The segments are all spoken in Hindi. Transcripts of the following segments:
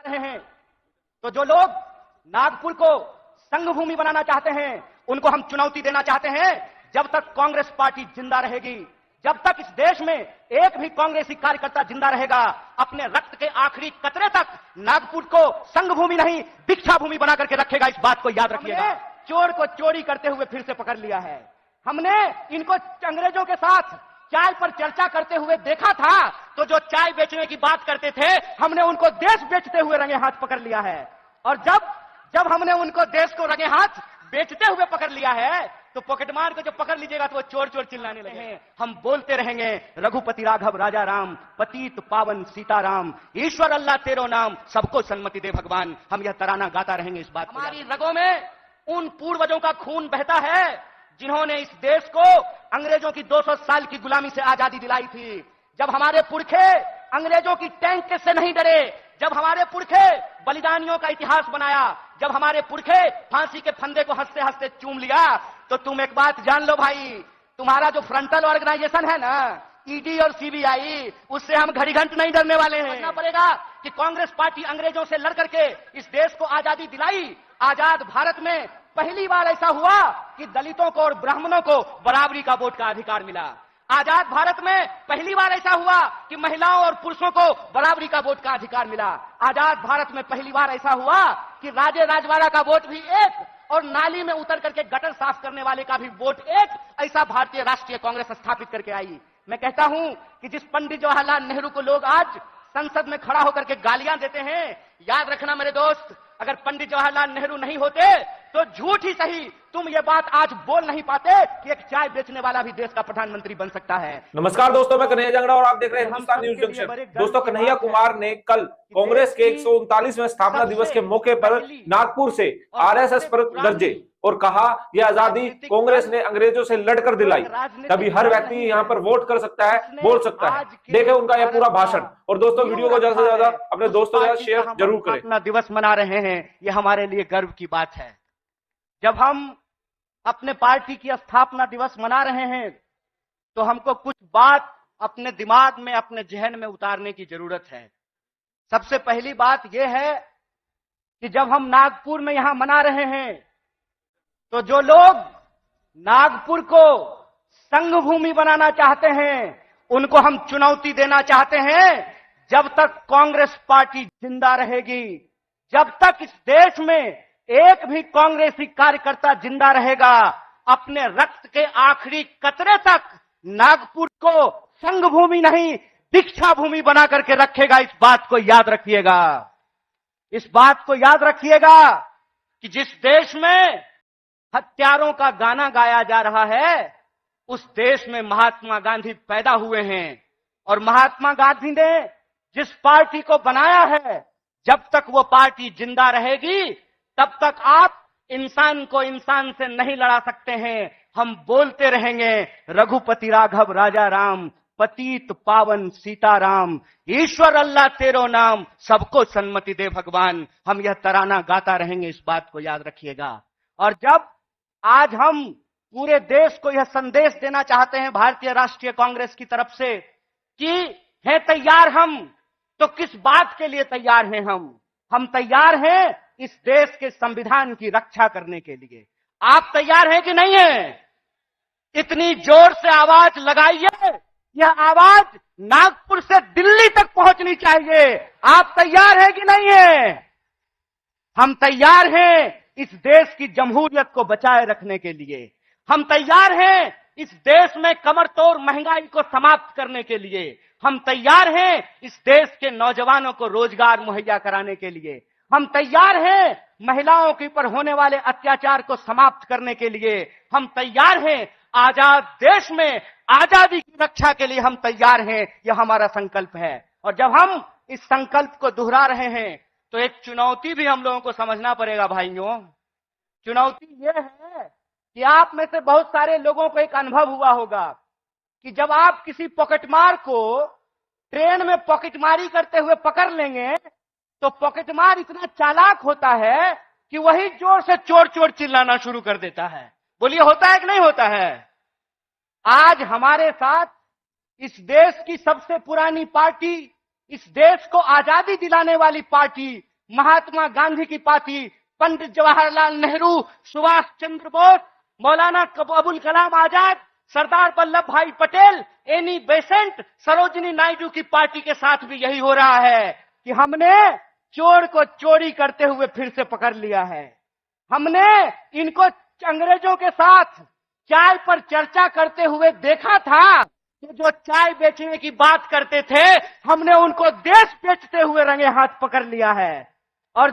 रहे हैं। तो जो लोग नागपुर को संघ भूमि बनाना चाहते हैं, उनको हम चुनौती देना चाहते हैं, जब तक कांग्रेस पार्टी जिंदा रहेगी, जब तक इस देश में एक भी कांग्रेसी कार्यकर्ता जिंदा रहेगा, अपने रक्त के आखिरी कतरे तक नागपुर को संघ भूमि नहीं दीक्षा भूमि बना करके रखेगा। इस बात को याद रखिएगा। चोर को चोरी करते हुए फिर से पकड़ लिया है। हमने इनको अंग्रेजों के साथ चाय पर चर्चा करते हुए देखा था, तो जो चाय बेचने की बात करते थे, हमने उनको देश बेचते हुए रंगे हाथ पकड़ लिया है। और जब हमने उनको देश को रंगे हाथ बेचते हुए पकड़ लिया है, तो पॉकेटमार को जब पकड़ लीजिएगा तो वो चोर चोर चिल्लाने लगे हैं। हम बोलते रहेंगे रघुपति राघव राजा राम, पतित पावन सीताराम, ईश्वर अल्लाह तेरो नाम, सबको सन्मति दे भगवान। हम यह तराना गाता रहेंगे। इस बात हमारी रगों में उन पूर्वजों का खून बहता है जिन्होंने इस देश को अंग्रेजों की 200 साल की गुलामी से आजादी दिलाई थी। जब हमारे पुरखे अंग्रेजों की टैंक से नहीं डरे, जब हमारे पुरखे बलिदानियों का इतिहास बनाया, जब हमारे पुरखे फांसी के फंदे को हंसते हंसते चूम लिया, तो तुम एक बात जान लो भाई, तुम्हारा जो फ्रंटल ऑर्गेनाइजेशन है ना, ईडी और सीबीआई, उससे हम घड़ी घंट नहीं डरने वाले हैं। समझना पड़ेगा कि कांग्रेस पार्टी अंग्रेजों से लड़ करके इस देश को आजादी दिलाई। आजाद भारत में पहली बार ऐसा हुआ कि दलितों को और ब्राह्मणों को बराबरी का वोट का अधिकार मिला। आजाद भारत में पहली बार ऐसा हुआ कि महिलाओं और पुरुषों को बराबरी का वोट का अधिकार मिला। आजाद भारत में पहली बार ऐसा हुआ कि राजे राजवाड़ा का वोट भी एक, और नाली में उतर करके गटर साफ करने वाले का भी वोट एक, ऐसा भारतीय राष्ट्रीय कांग्रेस स्थापित करके आई। मैं कहता हूं कि जिस पंडित जवाहरलाल नेहरू को लोग आज संसद में खड़ा होकर के गालियां देते हैं, याद रखना मेरे दोस्त, अगर पंडित जवाहरलाल नेहरू नहीं होते तो झूठ ही सही तुम ये बात आज बोल नहीं पाते कि एक चाय बेचने वाला भी देश का प्रधानमंत्री बन सकता है। नमस्कार दोस्तों, मैं कन्हैया जंगड़ा और आप देख रहे हैं हिंदुस्तान न्यूज जंक्शन। दोस्तों, कन्हैया कुमार ने कल कांग्रेस के 139वें स्थापना दिवस के मौके पर नागपुर से आरएसएस पर गरजे और कहा यह आजादी कांग्रेस ने अंग्रेजों से लड़कर दिलाई। तभी हर व्यक्ति यहाँ पर वोट कर सकता है, बोल सकता है। देखें उनका यह पूरा भाषण। और दोस्तों, वीडियो को ज्यादा से ज्यादा अपने दोस्तों के साथ शेयर जरूर करें। अपना दिवस मना रहे हैं, यह हमारे लिए गर्व की बात है। जब हम अपने पार्टी की स्थापना दिवस मना रहे हैं, तो हमको कुछ बात अपने दिमाग में, अपने जहन में उतारने की जरूरत है। सबसे पहली बात यह है कि जब हम नागपुर में यहां मना रहे हैं, तो जो लोग नागपुर को संघ भूमि बनाना चाहते हैं, उनको हम चुनौती देना चाहते हैं, जब तक कांग्रेस पार्टी जिंदा रहेगी, जब तक इस देश में एक भी कांग्रेसी कार्यकर्ता जिंदा रहेगा, अपने रक्त के आखिरी कतरे तक नागपुर को संघ भूमि नहीं दीक्षा भूमि बना करके रखेगा। इस बात को याद रखिएगा। इस बात को याद रखिएगा कि जिस देश में हत्यारों का गाना गाया जा रहा है, उस देश में महात्मा गांधी पैदा हुए हैं। और महात्मा गांधी ने जिस पार्टी को बनाया है, जब तक वो पार्टी जिंदा रहेगी, तब तक आप इंसान को इंसान से नहीं लड़ा सकते हैं। हम बोलते रहेंगे रघुपति राघव राजा राम, पतित पावन सीताराम, ईश्वर अल्लाह तेरो नाम, सबको सन्मति दे भगवान। हम यह तराना गाता रहेंगे। इस बात को याद रखिएगा। और जब आज हम पूरे देश को यह संदेश देना चाहते हैं भारतीय राष्ट्रीय कांग्रेस की तरफ से कि है तैयार हम, तो किस बात के लिए तैयार हैं हम तैयार हैं इस देश के संविधान की रक्षा करने के लिए। आप तैयार हैं कि नहीं है? इतनी जोर से आवाज लगाइए, यह आवाज नागपुर से दिल्ली तक पहुंचनी चाहिए। आप तैयार हैं कि नहीं है? हम तैयार हैं इस देश की जमहूरियत को बचाए रखने के लिए। हम तैयार हैं इस देश में कमर तोड़ महंगाई को समाप्त करने के लिए। हम तैयार हैं इस देश के नौजवानों को रोजगार मुहैया कराने के लिए। हम तैयार हैं महिलाओं के ऊपर होने वाले अत्याचार को समाप्त करने के लिए। हम तैयार हैं आजाद देश में आजादी की रक्षा के लिए। हम तैयार हैं, यह हमारा संकल्प है। और जब हम इस संकल्प को दोहरा रहे हैं, तो एक चुनौती भी हम लोगों को समझना पड़ेगा भाइयों। चुनौती यह है कि आप में से बहुत सारे लोगों को एक अनुभव हुआ होगा कि जब आप किसी पॉकेटमार को ट्रेन में पॉकेटमारी करते हुए पकड़ लेंगे, तो पॉकेटमार इतना चालाक होता है कि वही जोर से चोर चोर चिल्लाना शुरू कर देता है। बोलिए, होता है कि नहीं होता है? आज हमारे साथ इस देश की सबसे पुरानी पार्टी, इस देश को आजादी दिलाने वाली पार्टी महात्मा गांधी की पार्टी, पंडित जवाहरलाल नेहरू, सुभाष चंद्र बोस, मौलाना अबुल कलाम आजाद, सरदार वल्लभ भाई पटेल, एनी बेसेंट, सरोजिनी नायडू की पार्टी के साथ भी यही हो रहा है कि हमने चोर को चोरी करते हुए फिर से पकड़ लिया है। हमने इनको अंग्रेजों के साथ चाय पर चर्चा करते हुए देखा था कि जो चाय बेचने की बात करते थे, हमने उनको देश बेचते हुए रंगे हाथ पकड़ लिया है। और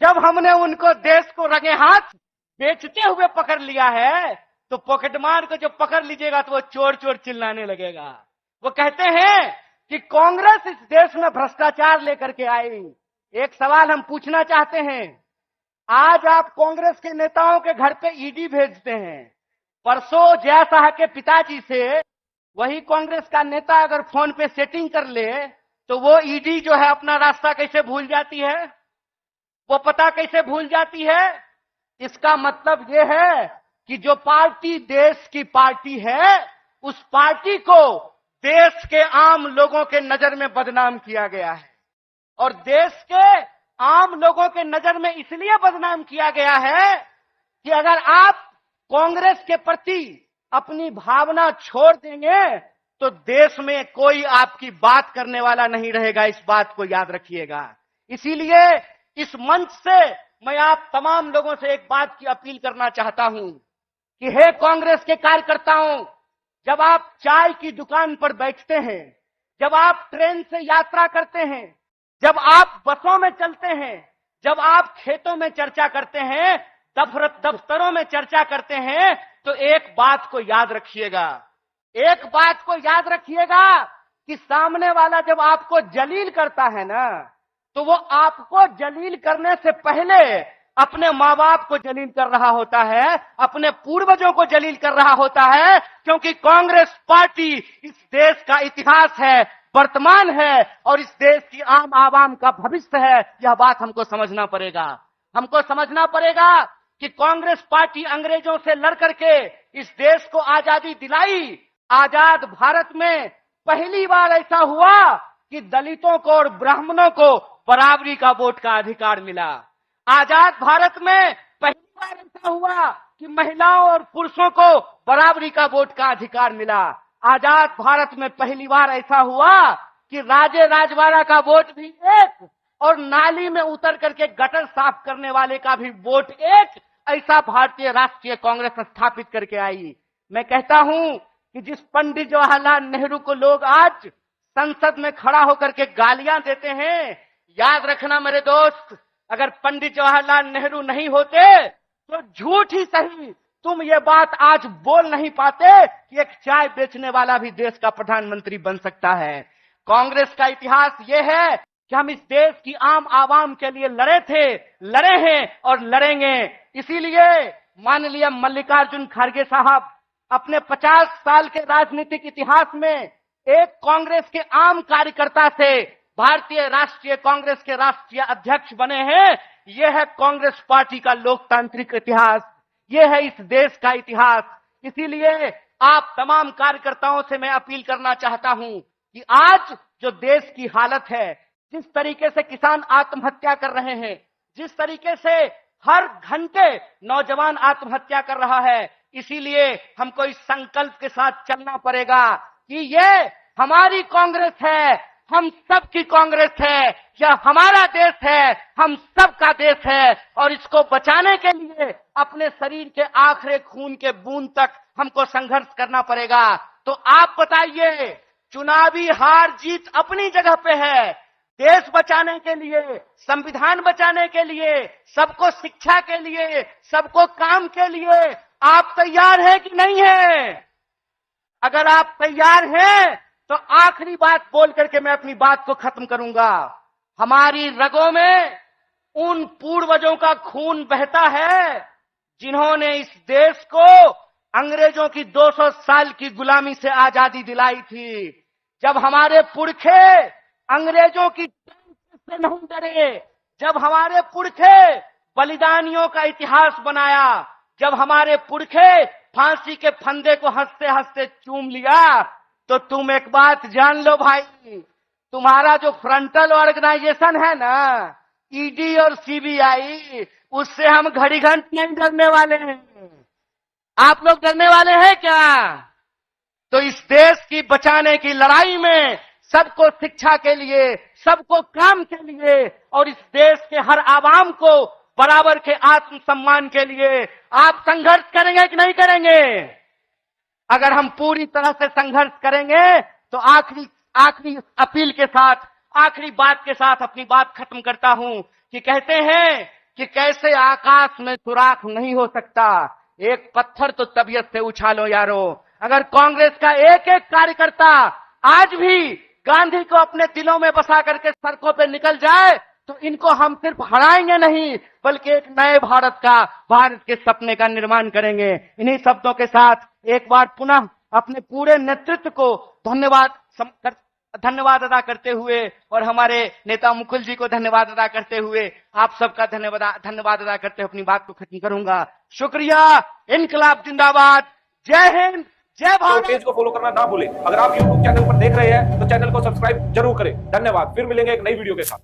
जब हमने उनको देश को रंगे हाथ बेचते हुए पकड़ लिया है, तो पॉकेटमार को जब पकड़ लीजिएगा तो वो चोर चोर चिल्लाने लगेगा। वो कहते हैं कि कांग्रेस इस देश में भ्रष्टाचार लेकर के आई। एक सवाल हम पूछना चाहते हैं, आज आप कांग्रेस के नेताओं के घर पे ईडी भेजते हैं। परसों जया शाह के पिताजी से वही कांग्रेस का नेता अगर फोन पे सेटिंग कर ले तो वो ईडी जो है अपना रास्ता कैसे भूल जाती है, वो पता कैसे भूल जाती है। इसका मतलब ये है कि जो पार्टी देश की पार्टी है, उस पार्टी को देश के आम लोगों के नजर में बदनाम किया गया है। और देश के आम लोगों के नजर में इसलिए बदनाम किया गया है कि अगर आप कांग्रेस के प्रति अपनी भावना छोड़ देंगे तो देश में कोई आपकी बात करने वाला नहीं रहेगा। इस बात को याद रखिएगा। इसीलिए इस मंच से मैं आप तमाम लोगों से एक बात की अपील करना चाहता हूं कि हे कांग्रेस के कार्यकर्ताओं, जब आप चाय की दुकान पर बैठते हैं, जब आप ट्रेन से यात्रा करते हैं, जब आप बसों में चलते हैं, जब आप खेतों में चर्चा करते हैं, दफ्तरों में चर्चा करते हैं, तो एक बात को याद रखिएगा, एक बात को याद रखिएगा कि सामने वाला जब आपको जलील करता है ना, तो वो आपको जलील करने से पहले अपने माँ बाप को जलील कर रहा होता है, अपने पूर्वजों को जलील कर रहा होता है। क्योंकि कांग्रेस पार्टी इस देश का इतिहास है, वर्तमान है और इस देश की आम आवाम का भविष्य है। यह बात हमको समझना पड़ेगा। हमको समझना पड़ेगा कि कांग्रेस पार्टी अंग्रेजों से लड़ करके इस देश को आजादी दिलाई। आजाद भारत में पहली बार ऐसा हुआ कि दलितों को और ब्राह्मणों को बराबरी का वोट का अधिकार मिला। आजाद भारत में पहली बार ऐसा हुआ कि महिलाओं और पुरुषों को बराबरी का वोट का अधिकार मिला। आजाद भारत में पहली बार ऐसा हुआ कि राजे राजवाड़ा का वोट भी एक और नाली में उतर करके गटर साफ करने वाले का भी वोट एक, ऐसा भारतीय राष्ट्रीय कांग्रेस स्थापित करके आई। मैं कहता हूं कि जिस पंडित जवाहरलाल नेहरू को लोग आज संसद में खड़ा होकर के गालियां देते हैं, याद रखना मेरे दोस्त, अगर पंडित जवाहरलाल नेहरू नहीं होते तो झूठ ही सही तुम ये बात आज बोल नहीं पाते कि एक चाय बेचने वाला भी देश का प्रधानमंत्री बन सकता है। कांग्रेस का इतिहास ये है कि हम इस देश की आम आवाम के लिए लड़े थे, लड़े हैं और लड़ेंगे। इसीलिए माननीय मल्लिकार्जुन खड़गे साहब अपने 50 साल के राजनीतिक इतिहास में एक कांग्रेस के आम कार्यकर्ता से भारतीय राष्ट्रीय कांग्रेस के राष्ट्रीय अध्यक्ष बने हैं। यह है कांग्रेस पार्टी का लोकतांत्रिक इतिहास, यह है इस देश का इतिहास। इसीलिए आप तमाम कार्यकर्ताओं से मैं अपील करना चाहता हूं कि आज जो देश की हालत है, जिस तरीके से किसान आत्महत्या कर रहे हैं, जिस तरीके से हर घंटे नौजवान आत्महत्या कर रहा है, इसीलिए हमको इस संकल्प के साथ चलना पड़ेगा कि ये हमारी कांग्रेस है, हम सबकी कांग्रेस है, यह हमारा देश है, हम सबका देश है और इसको बचाने के लिए अपने शरीर के आखिरी खून के बूंद तक हमको संघर्ष करना पड़ेगा। तो आप बताइए, चुनावी हार जीत अपनी जगह पे है, देश बचाने के लिए, संविधान बचाने के लिए, सबको शिक्षा के लिए, सबको काम के लिए आप तैयार हैं कि नहीं है? अगर आप तैयार हैं तो आखिरी बात बोल करके मैं अपनी बात को खत्म करूंगा। हमारी रगों में उन पूर्वजों का खून बहता है जिन्होंने इस देश को अंग्रेजों की 200 साल की गुलामी से आजादी दिलाई थी। जब हमारे पुरखे अंग्रेजों की से नहीं डरे, जब हमारे पुरखे बलिदानियों का इतिहास बनाया, जब हमारे पुरखे फांसी के फंदे को हंसते हंसते चूम लिया, तो तुम एक बात जान लो भाई, तुम्हारा जो फ्रंटल ऑर्गेनाइजेशन है ना, ईडी और सीबीआई, उससे हम घड़ी घंट नहीं डरने वाले हैं। आप लोग डरने वाले हैं क्या? तो इस देश की बचाने की लड़ाई में सबको शिक्षा के लिए, सबको काम के लिए और इस देश के हर आवाम को बराबर के आत्मसम्मान के लिए आप संघर्ष करेंगे कि नहीं करेंगे? अगर हम पूरी तरह से संघर्ष करेंगे तो आखिरी अपील के साथ, आखिरी बात के साथ अपनी बात खत्म करता हूं कि कहते हैं कि कैसे आकाश में सुराख नहीं हो सकता, एक पत्थर तो तबीयत से उछालो यारो। अगर कांग्रेस का एक एक कार्यकर्ता आज भी गांधी को अपने दिलों में बसा करके सड़कों पे निकल जाए तो इनको हम सिर्फ हराएंगे नहीं बल्कि एक नए भारत के सपने का निर्माण करेंगे। इन्हीं शब्दों के साथ एक बार पुनः अपने पूरे नेतृत्व को धन्यवाद अदा करते हुए और हमारे नेता मुकुल जी को धन्यवाद अदा करते हुए आप सबका धन्यवाद अदा करते हुए अपनी बात को खत्म करूंगा। शुक्रिया। इनकलाब जिंदाबाद। जय हिंद, जय भारत। पेज को फॉलो करना ना भूलें। अगर आप YouTube चैनल पर देख रहे हैं तो चैनल को सब्सक्राइब जरूर करें। धन्यवाद। फिर मिलेंगे एक नई वीडियो के साथ।